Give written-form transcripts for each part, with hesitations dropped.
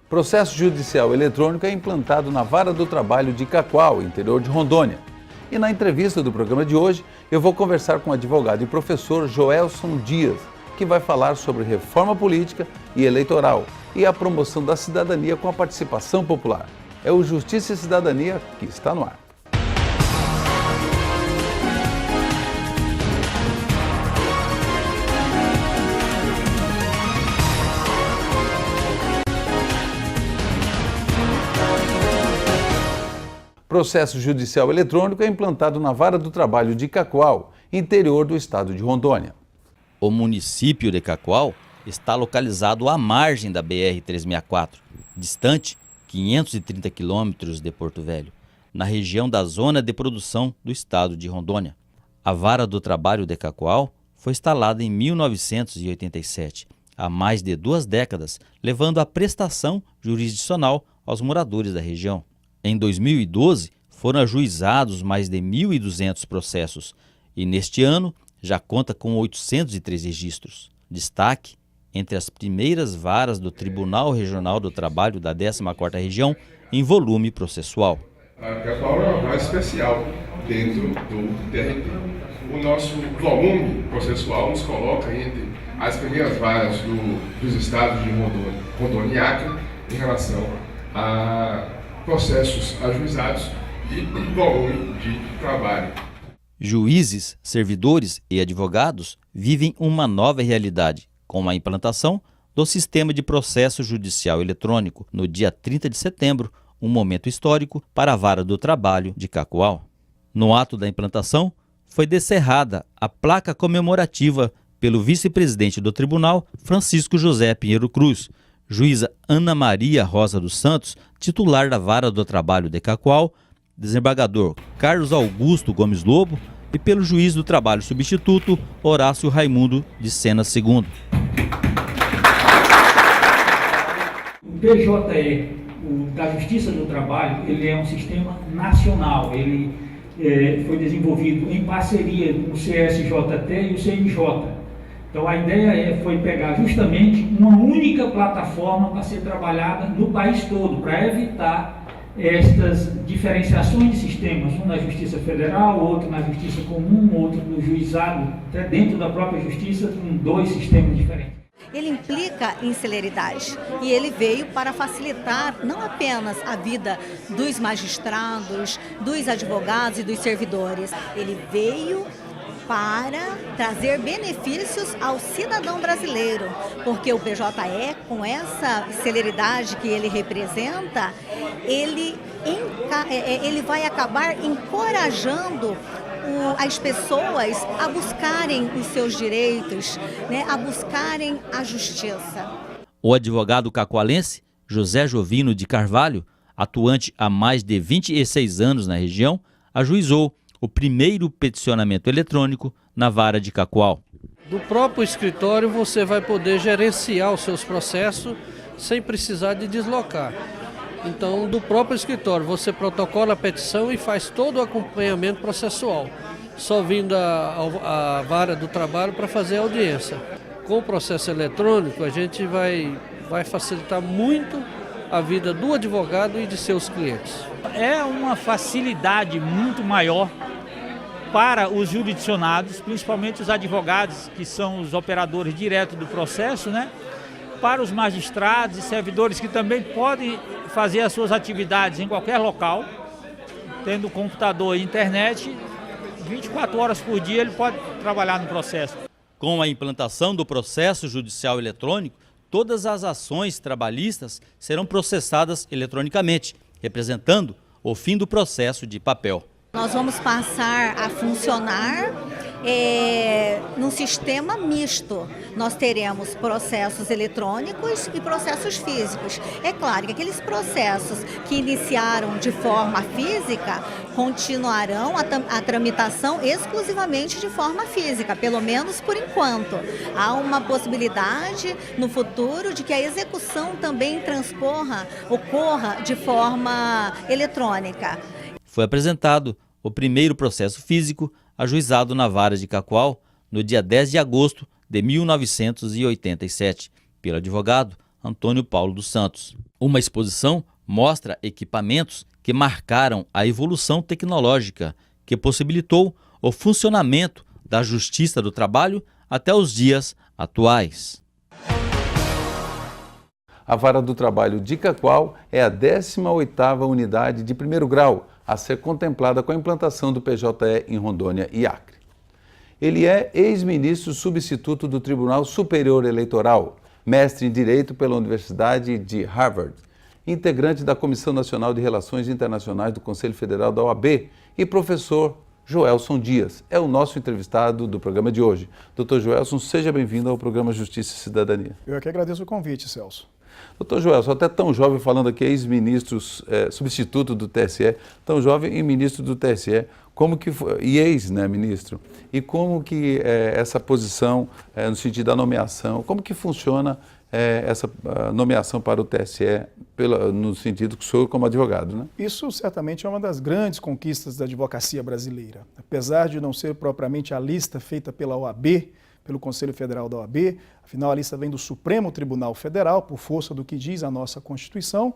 Processo judicial eletrônico é implantado na Vara do Trabalho de Cacoal, interior de Rondônia. E na entrevista do programa de hoje, eu vou conversar com o advogado e professor Joelson Dias, que vai falar sobre reforma política e eleitoral e a promoção da cidadania com a participação popular. É o Justiça e Cidadania que está no ar. Processo judicial eletrônico é implantado na Vara do Trabalho de Cacoal, interior do estado de Rondônia. O município de Cacoal está localizado à margem da BR-364, distante 530 quilômetros de Porto Velho, na região da zona de produção do estado de Rondônia. A Vara do Trabalho de Cacoal foi instalada em 1987, há mais de 2 décadas, levando a prestação jurisdicional aos moradores da região. Em 2012, foram ajuizados mais de 1.200 processos e neste ano já conta com 803 registros. Destaque entre as primeiras varas do Tribunal Regional do Trabalho da 14ª Região em volume processual. A Cacoal é uma vara especial dentro do TRT. O nosso volume processual nos coloca entre as primeiras varas dos estados de Rondônia e Acre em relação a processos ajuizados e volume de trabalho. Juízes, servidores e advogados vivem uma nova realidade com a implantação do sistema de processo judicial eletrônico no dia 30 de setembro, um momento histórico para a Vara do Trabalho de Cacoal. No ato da implantação, foi descerrada a placa comemorativa pelo vice-presidente do tribunal, Francisco José Pinheiro Cruz, juíza Ana Maria Rosa dos Santos, titular da Vara do Trabalho de Cacoal, desembargador Carlos Augusto Gomes Lobo e pelo juiz do trabalho substituto Horácio Raimundo de Sena II. O PJE, da Justiça do Trabalho, ele é um sistema nacional, ele foi desenvolvido em parceria com o CSJT e o CNJ. Então a ideia foi pegar justamente uma única plataforma para ser trabalhada no país todo, para evitar estas diferenciações de sistemas, um na Justiça Federal, outro na Justiça Comum, outro no juizado, até dentro da própria Justiça, com 2 sistemas diferentes. Ele implica em celeridade e ele veio para facilitar não apenas a vida dos magistrados, dos advogados e dos servidores, ele veio para trazer benefícios ao cidadão brasileiro, porque o PJE, com essa celeridade que ele representa, ele vai acabar encorajando as pessoas a buscarem os seus direitos, né, a buscarem a justiça. O advogado cacoalense José Jovino de Carvalho, atuante há mais de 26 anos na região, ajuizou o primeiro peticionamento eletrônico na Vara de Cacoal. Do próprio escritório você vai poder gerenciar os seus processos sem precisar de deslocar. Então, do próprio escritório você protocola a petição e faz todo o acompanhamento processual, só vindo a Vara do Trabalho para fazer a audiência. Com o processo eletrônico a gente vai facilitar muito a vida do advogado e de seus clientes. É uma facilidade muito maior para os jurisdicionados, principalmente os advogados, que são os operadores diretos do processo, né? Para os magistrados e servidores que também podem fazer as suas atividades em qualquer local, tendo computador e internet, 24 horas por dia ele pode trabalhar no processo. Com a implantação do processo judicial eletrônico, todas as ações trabalhistas serão processadas eletronicamente, representando o fim do processo de papel. Nós vamos passar a funcionar num sistema misto. Nós teremos processos eletrônicos e processos físicos. É claro que aqueles processos que iniciaram de forma física continuarão a tramitação exclusivamente de forma física, pelo menos por enquanto. Há possibilidade no futuro de que a execução também ocorra de forma eletrônica. Foi apresentado o primeiro processo físico ajuizado na Vara de Cacoal no dia 10 de agosto de 1987, pelo advogado Antônio Paulo dos Santos. Uma exposição mostra equipamentos que marcaram a evolução tecnológica, que possibilitou o funcionamento da Justiça do Trabalho até os dias atuais. A Vara do Trabalho de Cacoal é a 18ª unidade de primeiro grau a ser contemplada com a implantação do PJE em Rondônia e Acre. Ele é ex-ministro substituto do Tribunal Superior Eleitoral, mestre em Direito pela Universidade de Harvard, integrante da Comissão Nacional de Relações Internacionais do Conselho Federal da OAB e professor Joelson Dias. É o nosso entrevistado do programa de hoje. Dr. Joelson, seja bem-vindo ao programa Justiça e Cidadania. Eu é que agradeço o convite, Celso. Doutor Joelson, até tão jovem falando aqui, ex-ministro substituto do TSE, tão jovem e ministro do TSE, como que foi, e ex-ministro, e como que essa posição, no sentido da nomeação, como que funciona essa nomeação para o TSE, no sentido que o senhor como advogado, né? Isso certamente é uma das grandes conquistas da advocacia brasileira. Apesar de não ser propriamente a lista feita pela OAB, pelo Conselho Federal da OAB, afinal a lista vem do Supremo Tribunal Federal, por força do que diz a nossa Constituição,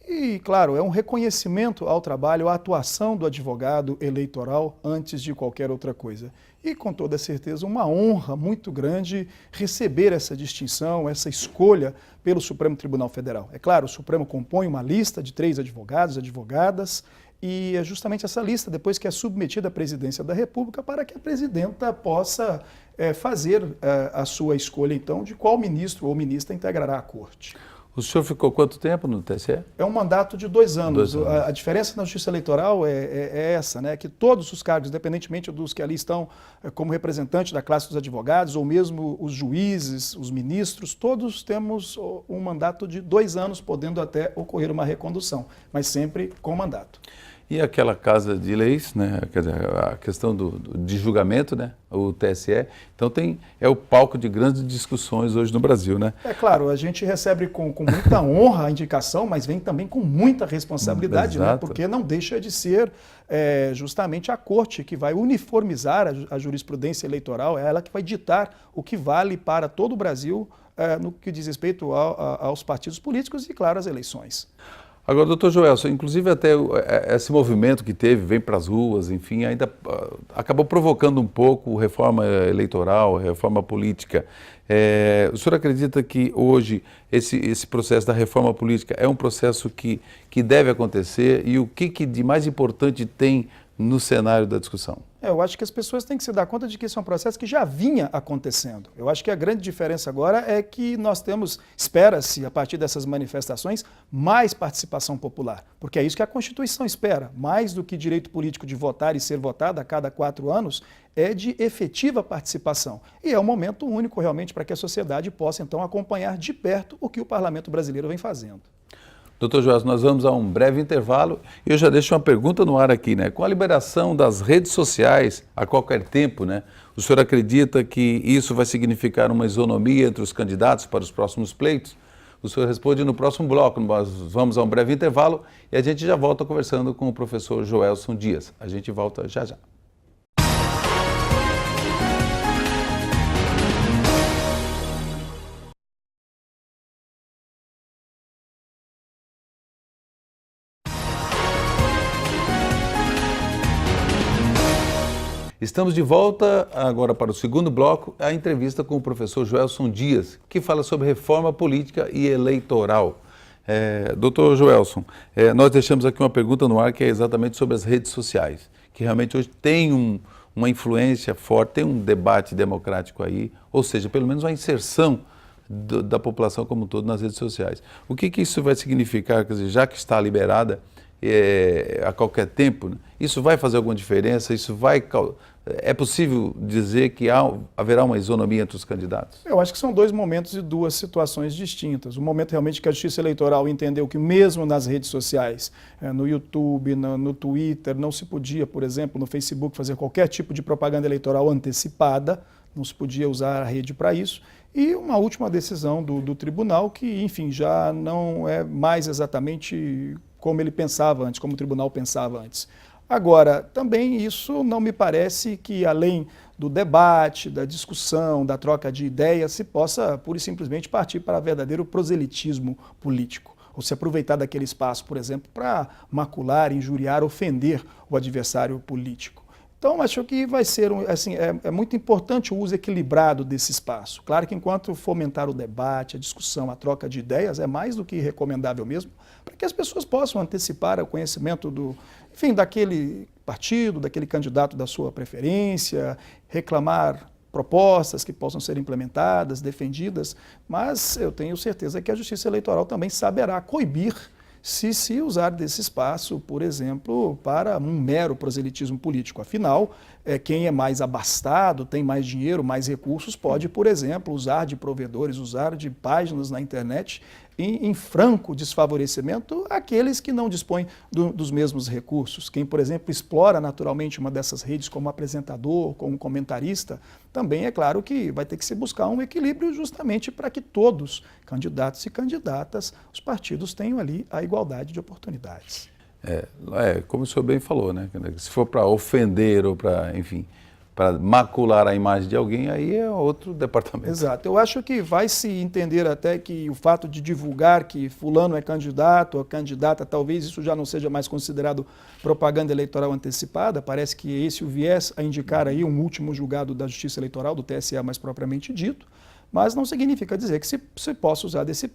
e, claro, é um reconhecimento ao trabalho, à atuação do advogado eleitoral antes de qualquer outra coisa. E, com toda certeza, uma honra muito grande receber essa distinção, essa escolha pelo Supremo Tribunal Federal. É claro, o Supremo compõe uma lista de 3 advogados, advogadas, e é justamente essa lista, depois que é submetida à presidência da República, para que a presidenta possa fazer a sua escolha, então, de qual ministro ou ministra integrará a corte. O senhor ficou quanto tempo no TSE? É um mandato de 2 anos. A diferença na justiça eleitoral é essa, né? Que todos os cargos, independentemente dos que ali estão como representante da classe dos advogados, ou mesmo os juízes, os ministros, todos temos um mandato de 2 anos, podendo até ocorrer uma recondução, mas sempre com mandato. E aquela Casa de Leis, né, quer dizer, a questão de julgamento, né, o TSE, então é o palco de grandes discussões hoje no Brasil, né? É claro, a gente recebe com muita honra a indicação, mas vem também com muita responsabilidade, né, porque não deixa de ser justamente a Corte que vai uniformizar a jurisprudência eleitoral, é ela que vai ditar o que vale para todo o Brasil no que diz respeito aos partidos políticos e, claro, às eleições. Agora, doutor Joelson, inclusive até esse movimento que teve, vem para as ruas, enfim, ainda acabou provocando um pouco reforma eleitoral, reforma política. O senhor acredita que hoje esse processo da reforma política é um processo que deve acontecer e o que de mais importante tem no cenário da discussão? Eu acho que as pessoas têm que se dar conta de que esse é um processo que já vinha acontecendo. Eu acho que a grande diferença agora é que nós temos, espera-se, a partir dessas manifestações, mais participação popular. Porque é isso que a Constituição espera. Mais do que direito político de votar e ser votado a cada 4 anos, é de efetiva participação. E é um momento único realmente para que a sociedade possa, então, acompanhar de perto o que o Parlamento brasileiro vem fazendo. Doutor Joelson, nós vamos a um breve intervalo e eu já deixo uma pergunta no ar aqui, né? Com a liberação das redes sociais a qualquer tempo, né? O senhor acredita que isso vai significar uma isonomia entre os candidatos para os próximos pleitos? O senhor responde no próximo bloco. Nós vamos a um breve intervalo e a gente já volta conversando com o professor Joelson Dias. A gente volta já já. Estamos de volta agora para o segundo bloco, a entrevista com o professor Joelson Dias, que fala sobre reforma política e eleitoral. Doutor Joelson, nós deixamos aqui uma pergunta no ar que é exatamente sobre as redes sociais, que realmente hoje tem uma influência forte, tem um debate democrático aí, ou seja, pelo menos uma inserção da população como um todo nas redes sociais. O que isso vai significar, quer dizer, já que está liberada a qualquer tempo, né? Isso vai fazer alguma diferença? É possível dizer que haverá uma isonomia entre os candidatos? Eu acho que são 2 momentos e 2 situações distintas. O momento realmente que a Justiça Eleitoral entendeu que mesmo nas redes sociais, no YouTube, no Twitter, não se podia, por exemplo, no Facebook, fazer qualquer tipo de propaganda eleitoral antecipada, não se podia usar a rede para isso. E uma última decisão do tribunal que, enfim, já não é mais exatamente como ele pensava antes, como o tribunal pensava antes. Agora, também isso não me parece que, além do debate, da discussão, da troca de ideias, se possa pura e simplesmente partir para verdadeiro proselitismo político, ou se aproveitar daquele espaço, por exemplo, para macular, injuriar, ofender o adversário político. Então, acho que vai ser, assim, é muito importante o uso equilibrado desse espaço. Claro que enquanto fomentar o debate, a discussão, a troca de ideias, é mais do que recomendável mesmo, para que as pessoas possam antecipar o conhecimento daquele partido, daquele candidato da sua preferência, reclamar propostas que possam ser implementadas, defendidas, mas eu tenho certeza que a Justiça Eleitoral também saberá coibir se usar desse espaço, por exemplo, para um mero proselitismo político. Afinal, quem é mais abastado, tem mais dinheiro, mais recursos, pode, por exemplo, usar de provedores, usar de páginas na internet em franco desfavorecimento àqueles que não dispõem dos mesmos recursos. Quem, por exemplo, explora naturalmente uma dessas redes como apresentador, como comentarista, também é claro que vai ter que se buscar um equilíbrio justamente para que todos, candidatos e candidatas, os partidos tenham ali a igualdade de oportunidades. Como o senhor bem falou, né? Se for para ofender ou para, enfim, para macular a imagem de alguém, aí é outro departamento. Exato. Eu acho que vai se entender até que o fato de divulgar que fulano é candidato ou candidata, talvez isso já não seja mais considerado propaganda eleitoral antecipada. Parece que esse o viés a indicar aí um último julgado da Justiça Eleitoral, do TSE mais propriamente dito. Mas não significa dizer que se possa usar desse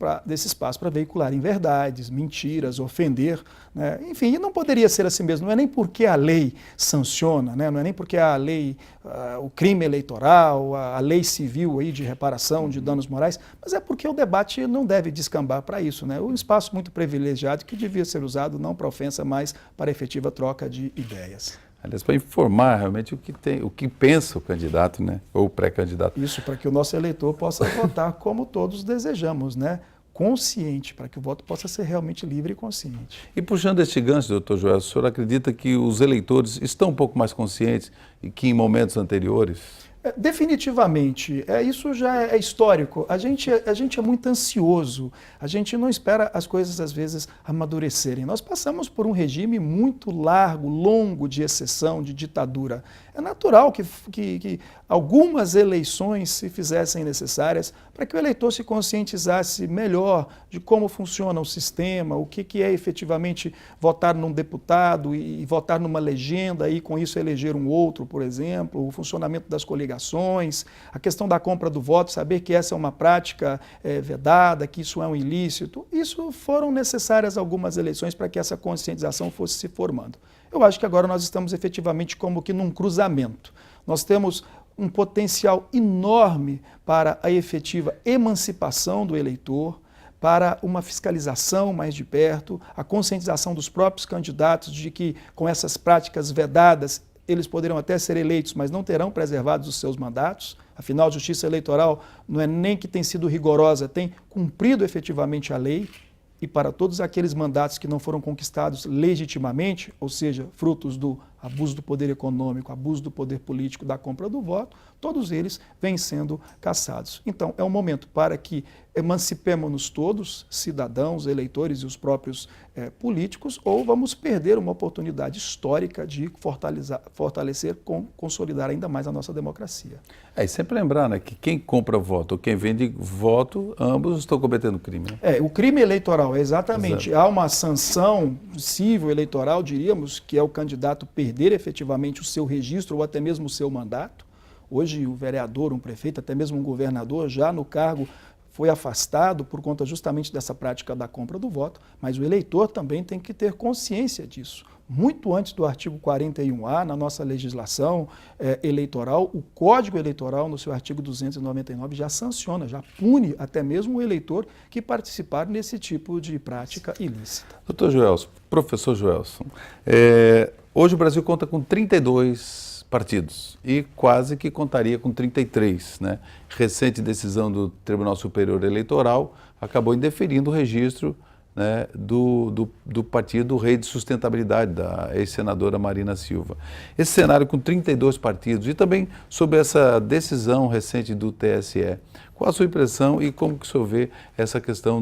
espaço para veicular inverdades, mentiras, ofender, né? Enfim, e não poderia ser assim mesmo. Não é nem porque a lei sanciona, né? Não é nem porque a lei, o crime eleitoral, a lei civil aí de reparação de danos morais, mas é porque o debate não deve descambar para isso, né? Um espaço muito privilegiado que devia ser usado não para ofensa, mas para efetiva troca de ideias. Aliás, para informar realmente o que pensa o candidato, né? Ou o pré-candidato. Isso, para que o nosso eleitor possa votar como todos desejamos, né? Consciente, para que o voto possa ser realmente livre e consciente. E puxando este gancho, doutor Joel, o senhor acredita que os eleitores estão um pouco mais conscientes que em momentos anteriores? Definitivamente, isso já é histórico. A gente é muito ansioso, a gente não espera as coisas às vezes amadurecerem. Nós passamos por um regime muito largo, longo de exceção, de ditadura. É natural que algumas eleições se fizessem necessárias para que o eleitor se conscientizasse melhor de como funciona o sistema, o que é efetivamente votar num deputado e votar numa legenda e com isso eleger um outro, por exemplo, o funcionamento das coligações, a questão da compra do voto, saber que essa é uma prática vedada, que isso é um ilícito. Isso foram necessárias algumas eleições para que essa conscientização fosse se formando. Eu acho que agora nós estamos efetivamente como que num cruzamento. Nós temos um potencial enorme para a efetiva emancipação do eleitor, para uma fiscalização mais de perto, a conscientização dos próprios candidatos de que com essas práticas vedadas eles poderão até ser eleitos, mas não terão preservados os seus mandatos. Afinal, a Justiça Eleitoral não é nem que tem sido rigorosa, tem cumprido efetivamente a lei. E para todos aqueles mandatos que não foram conquistados legitimamente, ou seja, frutos do abuso do poder econômico, abuso do poder político, da compra do voto, todos eles vêm sendo cassados. Então, é um momento para que emancipemos-nos todos, cidadãos, eleitores e os próprios políticos, ou vamos perder uma oportunidade histórica de fortalecer, consolidar ainda mais a nossa democracia. E sempre lembrar, né, que quem compra voto ou quem vende voto, ambos estão cometendo crime. Né? O crime eleitoral, exatamente. Exato. Há uma sanção civil eleitoral, diríamos, que é o candidato perder efetivamente o seu registro ou até mesmo o seu mandato. Hoje o vereador, um prefeito, até mesmo um governador já no cargo foi afastado por conta justamente dessa prática da compra do voto, mas o eleitor também tem que ter consciência disso. Muito antes do artigo 41A, na nossa legislação eleitoral, o Código Eleitoral, no seu artigo 299, já sanciona, já pune até mesmo o eleitor que participar nesse tipo de prática ilícita. Doutor Joelson, professor Joelson, hoje o Brasil conta com 32 partidos e quase que contaria com 33, né? Recente decisão do Tribunal Superior Eleitoral acabou indeferindo o registro né, do partido Rede de Sustentabilidade, da ex-senadora Marina Silva. Esse cenário com 32 partidos e também sobre essa decisão recente do TSE. Qual a sua impressão e como que o senhor vê essa questão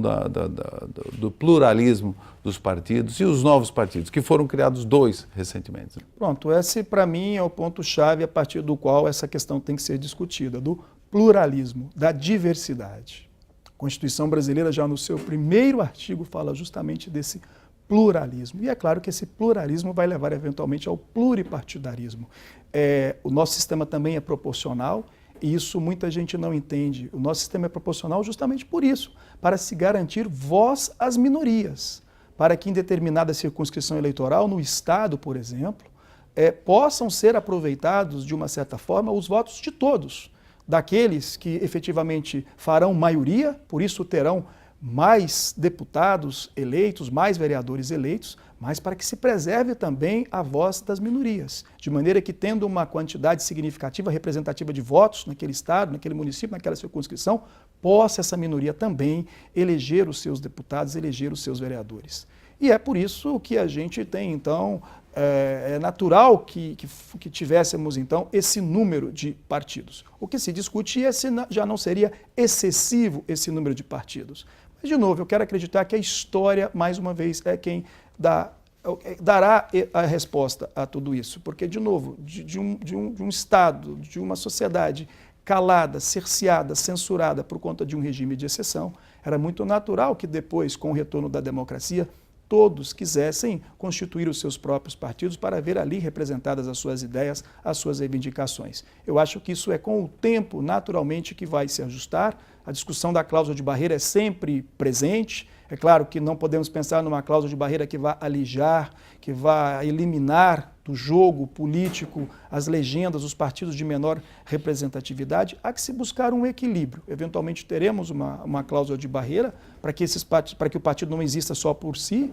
do pluralismo dos partidos e os novos partidos, que foram criados 2 recentemente? Pronto, esse para mim é o ponto-chave a partir do qual essa questão tem que ser discutida, do pluralismo, da diversidade. A Constituição brasileira já no seu primeiro artigo fala justamente desse pluralismo. E é claro que esse pluralismo vai levar eventualmente ao pluripartidarismo. O nosso sistema também é proporcional e isso muita gente não entende. O nosso sistema é proporcional justamente por isso, para se garantir voz às minorias, para que em determinada circunscrição eleitoral, no Estado, por exemplo, possam ser aproveitados de uma certa forma os votos de todos, daqueles que efetivamente farão maioria, por isso terão mais deputados eleitos, mais vereadores eleitos, mas para que se preserve também a voz das minorias, de maneira que, tendo uma quantidade significativa, representativa de votos naquele estado, naquele município, naquela circunscrição, possa essa minoria também eleger os seus deputados, eleger os seus vereadores. E é por isso que a gente tem, então, é natural que tivéssemos, então, esse número de partidos. O que se discute é se já não seria excessivo esse número de partidos. Mas, de novo, eu quero acreditar que a história, mais uma vez, é quem dará a resposta a tudo isso. Porque, de novo, de um Estado, de uma sociedade calada, cerceada, censurada por conta de um regime de exceção, era muito natural que depois, com o retorno da democracia, todos quisessem constituir os seus próprios partidos para ver ali representadas as suas ideias, as suas reivindicações. Eu acho que isso é com o tempo, naturalmente, que vai se ajustar. A discussão da cláusula de barreira é sempre presente. É claro que não podemos pensar numa cláusula de barreira que vá alijar, que vá eliminar do jogo político as legendas, os partidos de menor representatividade. Há que se buscar um equilíbrio. Eventualmente teremos uma cláusula de barreira para que o partido não exista só por si,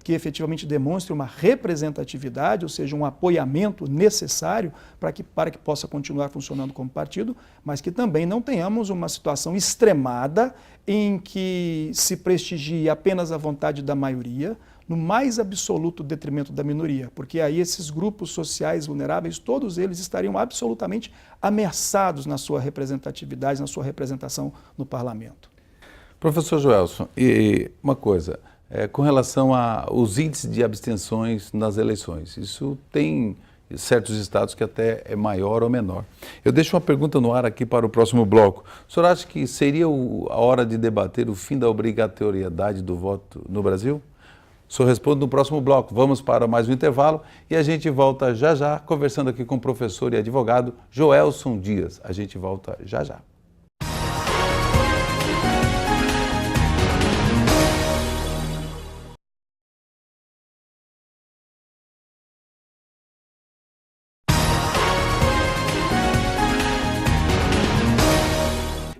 que efetivamente demonstre uma representatividade, ou seja, um apoiamento necessário para que possa continuar funcionando como partido, mas que também não tenhamos uma situação extremada em que se prestigie apenas a vontade da maioria, no mais absoluto detrimento da minoria, porque aí esses grupos sociais vulneráveis, todos eles estariam absolutamente ameaçados na sua representatividade, na sua representação no parlamento. Professor Joelson, e uma coisa, com relação aos índices de abstenções nas eleições, isso tem certos estados que até é maior ou menor. Eu deixo uma pergunta no ar aqui para o próximo bloco. O senhor acha que seria a hora de debater o fim da obrigatoriedade do voto no Brasil? O senhor responde no próximo bloco. Vamos para mais um intervalo e a gente volta já já, conversando aqui com o professor e advogado Joelson Dias. A gente volta já já.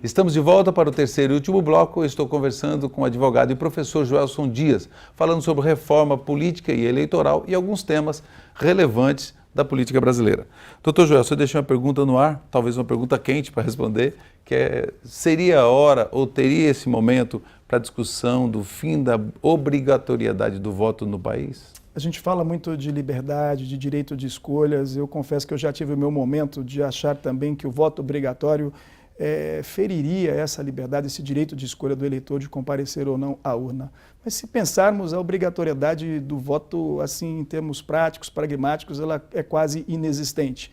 Estamos de volta para o terceiro e último bloco. Eu estou conversando com o advogado e professor Joelson Dias, falando sobre reforma política e eleitoral e alguns temas relevantes da política brasileira. Doutor Joelson, eu deixei uma pergunta no ar, talvez uma pergunta quente para responder, que seria a hora ou teria esse momento para a discussão do fim da obrigatoriedade do voto no país? A gente fala muito de liberdade, de direito de escolhas. Eu confesso que eu já tive o meu momento de achar também que o voto obrigatório feriria essa liberdade, esse direito de escolha do eleitor de comparecer ou não à urna. Mas se pensarmos a obrigatoriedade do voto, assim, em termos práticos, pragmáticos, ela é quase inexistente.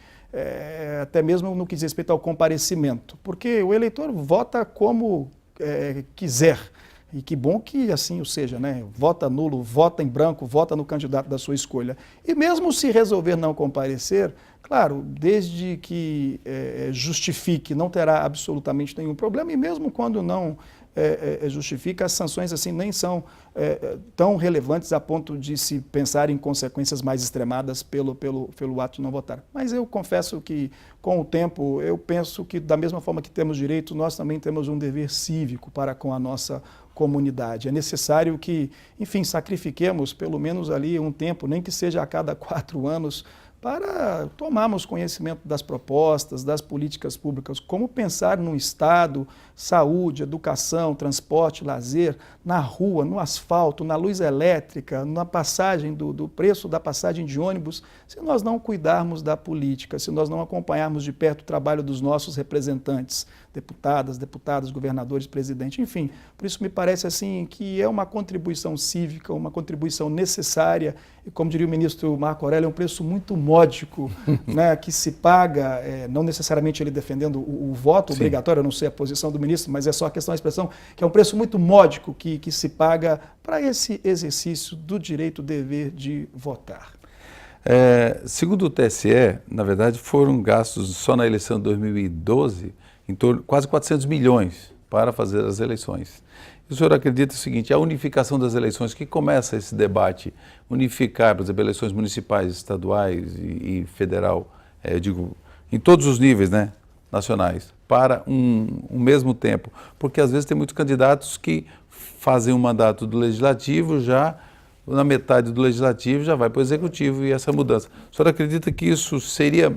Até mesmo no que diz respeito ao comparecimento, porque o eleitor vota como quiser. E que bom que assim o seja, né? Vota nulo, vota em branco, vota no candidato da sua escolha. E mesmo se resolver não comparecer, claro, desde que justifique, não terá absolutamente nenhum problema, e mesmo quando não justifica, as sanções assim nem são tão relevantes a ponto de se pensar em consequências mais extremadas pelo ato de não votar. Mas eu confesso que, com o tempo, eu penso que, da mesma forma que temos direito, nós também temos um dever cívico para com a nossa comunidade. É necessário que, enfim, sacrifiquemos pelo menos ali um tempo, nem que seja a cada 4 anos, para tomarmos conhecimento das propostas, das políticas públicas, como pensar no Estado, saúde, educação, transporte, lazer, na rua, no asfalto, na luz elétrica, na passagem do preço da passagem de ônibus, se nós não cuidarmos da política, se nós não acompanharmos de perto o trabalho dos nossos representantes, deputadas, deputados, governadores, presidente, enfim. Por isso me parece assim que é uma contribuição cívica, uma contribuição necessária, e como diria o ministro Marco Aurélio, é um preço muito módico, né, que se paga, não necessariamente ele defendendo o voto obrigatório, eu não sei a posição do ministro, mas é só a questão da expressão, que é um preço muito módico que se paga para esse exercício do direito, dever de votar. Segundo o TSE, na verdade, foram gastos só na eleição de 2012 em torno quase 400 milhões para fazer as eleições. E o senhor acredita o seguinte, a unificação das eleições, que começa esse debate, unificar, por exemplo, eleições municipais, estaduais e federal, eu digo, em todos os níveis, né, nacionais, para um mesmo tempo, porque às vezes tem muitos candidatos que fazem um mandato do legislativo já na metade do legislativo já vai para o executivo e essa mudança. O senhor acredita que isso seria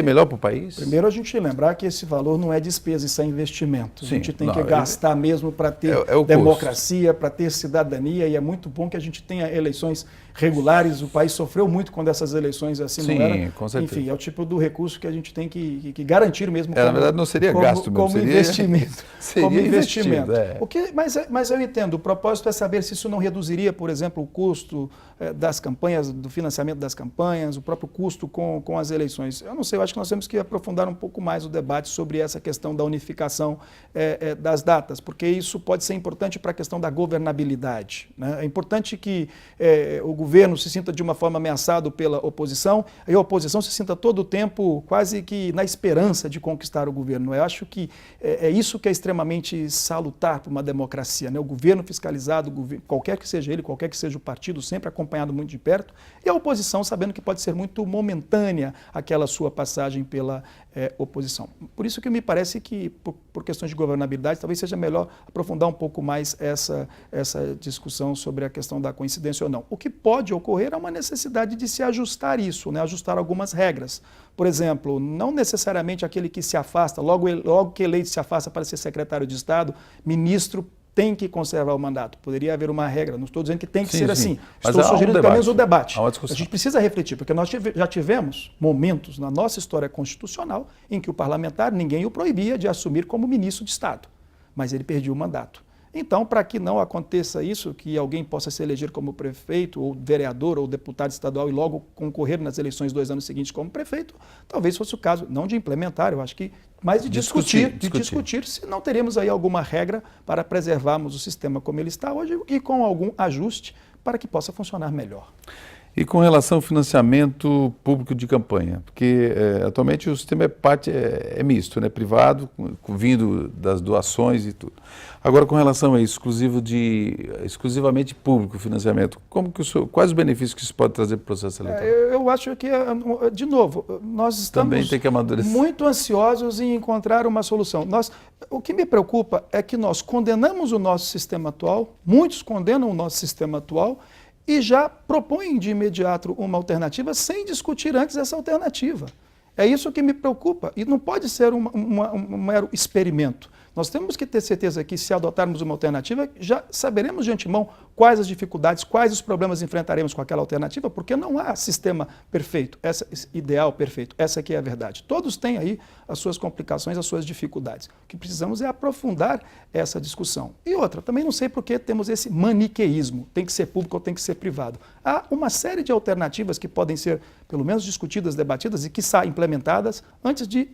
melhor para o país? Primeiro a gente lembrar que esse valor não é despesa, isso é investimento. Sim, a gente tem que gastar mesmo para ter democracia, para ter cidadania, e é muito bom que a gente tenha eleições regulares. O país sofreu muito quando essas eleições assim não eram. Sim, com certeza. Enfim, é o tipo do recurso que a gente tem que garantir mesmo na verdade não seria gasto mesmo, como investimento. Seria como investimento. É. Mas eu entendo, o propósito é saber se isso não reduziria, por exemplo, o custo das campanhas, do financiamento das campanhas, o próprio custo com as eleições. Eu não sei, eu acho que nós temos que aprofundar um pouco mais o debate sobre essa questão da unificação das datas, porque isso pode ser importante para a questão da governabilidade, né? É importante que o governo se sinta de uma forma ameaçado pela oposição, e a oposição se sinta todo o tempo quase que na esperança de conquistar o governo. Eu acho que é isso que é extremamente salutar para uma democracia, né? O governo fiscalizado, qualquer que seja ele, qualquer que seja o partido, sempre acompanhado muito de perto, e a oposição sabendo que pode ser muito momentânea aquela sua passagem pela oposição. Por isso que me parece que, por questões de governabilidade, talvez seja melhor aprofundar um pouco mais essa discussão sobre a questão da coincidência ou não. O que pode ocorrer é uma necessidade de se ajustar isso, né? Ajustar algumas regras. Por exemplo, não necessariamente aquele que se afasta, logo que eleito se afasta para ser secretário de Estado, ministro, tem que conservar o mandato. Poderia haver uma regra, não estou dizendo que tem que ser assim. Estou sugerindo pelo menos o debate. A gente precisa refletir, porque nós já tivemos momentos na nossa história constitucional em que o parlamentar, ninguém o proibia de assumir como ministro de Estado, mas ele perdia o mandato. Então, para que não aconteça isso, que alguém possa se eleger como prefeito, ou vereador, ou deputado estadual e logo concorrer nas eleições 2 anos seguintes como prefeito, talvez fosse o caso, não de implementar, eu acho que, mas de discutir se não teríamos aí alguma regra para preservarmos o sistema como ele está hoje e com algum ajuste para que possa funcionar melhor. E com relação ao financiamento público de campanha, porque atualmente o sistema é misto, né? Privado, vindo das doações e tudo. Agora, com relação a isso, exclusivamente público financiamento, quais os benefícios que isso pode trazer para o processo eleitoral? Eu acho que, de novo, nós estamos muito ansiosos em encontrar uma solução. O que me preocupa é que nós condenamos o nosso sistema atual, muitos condenam o nosso sistema atual, e já propõem de imediato uma alternativa sem discutir antes essa alternativa. É isso que me preocupa, e não pode ser um mero experimento. Nós temos que ter certeza que, se adotarmos uma alternativa, já saberemos de antemão quais as dificuldades, quais os problemas enfrentaremos com aquela alternativa, porque não há sistema perfeito, ideal perfeito, essa aqui é a verdade. Todos têm aí as suas complicações, as suas dificuldades. O que precisamos é aprofundar essa discussão. E outra, também não sei por que temos esse maniqueísmo, tem que ser público ou tem que ser privado. Há uma série de alternativas que podem ser, pelo menos, discutidas, debatidas e, quiçá, implementadas antes de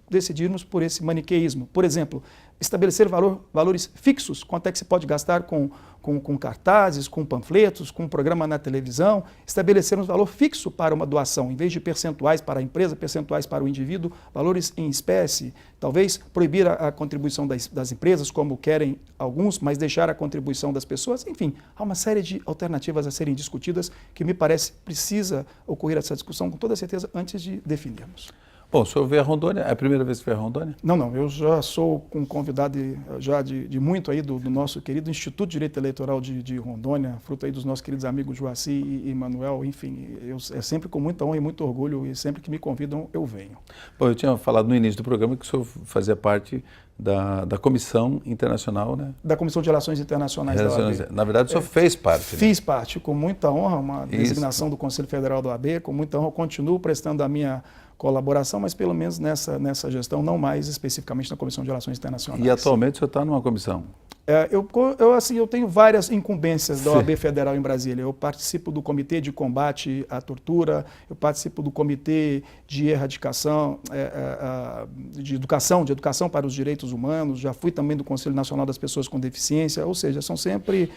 decidirmos por esse maniqueísmo. Por exemplo, estabelecer valores fixos, quanto é que se pode gastar com cartazes, com panfletos, com um programa na televisão, estabelecermos valor fixo para uma doação, em vez de percentuais para a empresa, percentuais para o indivíduo, valores em espécie, talvez proibir a contribuição das empresas, como querem alguns, mas deixar a contribuição das pessoas. Enfim, há uma série de alternativas a serem discutidas que me parece precisa ocorrer essa discussão com toda certeza antes de definirmos. Bom, o senhor veio a Rondônia, é a primeira vez que veio a Rondônia? Não, eu já sou um convidado de muito aí do nosso querido Instituto de Direito Eleitoral de Rondônia, fruto aí dos nossos queridos amigos Joaci e Manuel, enfim, é sempre com muita honra e muito orgulho, e sempre que me convidam eu venho. Bom, eu tinha falado no início do programa que o senhor fazia parte da Comissão Internacional, né? Da Comissão de Relações Internacionais da OAB. Na verdade, o senhor fez parte. Fiz parte, com muita honra, uma designação do Conselho Federal da OAB, com muita honra, continuo prestando a minha colaboração, mas pelo menos nessa gestão, não mais especificamente na Comissão de Relações Internacionais. E atualmente o senhor está numa comissão? Eu tenho várias incumbências da OAB Federal em Brasília. Eu participo do Comitê de Combate à Tortura, eu participo do Comitê de Erradicação, de Educação para os Direitos Humanos, já fui também do Conselho Nacional das Pessoas com Deficiência, ou seja, são sempre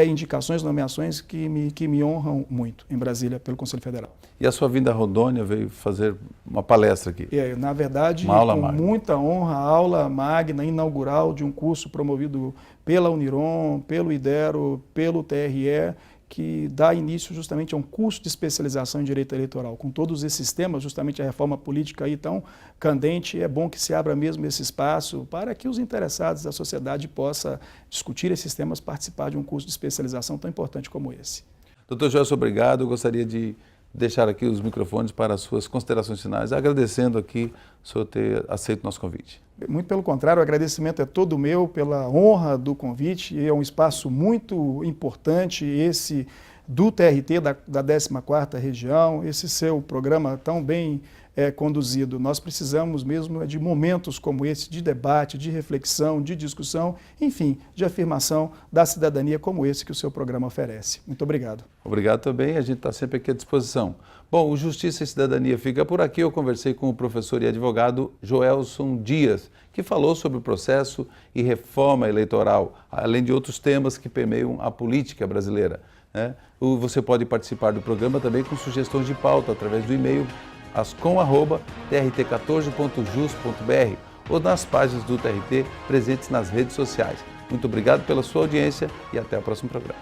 indicações, nomeações que me honram muito em Brasília pelo Conselho Federal. E a sua vinda a Rondônia veio fazer uma palestra aqui? Na verdade, com muita honra, a aula magna inaugural de um curso promovido pela Uniron, pelo IDERO, pelo TRE, que dá início justamente a um curso de especialização em direito eleitoral. Com todos esses temas, justamente a reforma política aí tão candente, é bom que se abra mesmo esse espaço para que os interessados da sociedade possam discutir esses temas, participar de um curso de especialização tão importante como esse. Doutor Joelson, obrigado. Eu gostaria de deixar aqui os microfones para as suas considerações finais, agradecendo aqui o senhor ter aceito o nosso convite. Muito pelo contrário, o agradecimento é todo meu pela honra do convite, é um espaço muito importante esse do TRT, da 14ª Região, esse seu programa tão bem conduzido. Nós precisamos mesmo de momentos como esse, de debate, de reflexão, de discussão, enfim, de afirmação da cidadania como esse que o seu programa oferece. Muito obrigado. Obrigado também, a gente está sempre aqui à disposição. Bom, o Justiça e Cidadania fica por aqui. Eu conversei com o professor e advogado Joelson Dias, que falou sobre o processo e reforma eleitoral, além de outros temas que permeiam a política brasileira, né? Você pode participar do programa também com sugestões de pauta através do e-mail ascom@trt14.jus.br ou nas páginas do TRT presentes nas redes sociais. Muito obrigado pela sua audiência e até o próximo programa.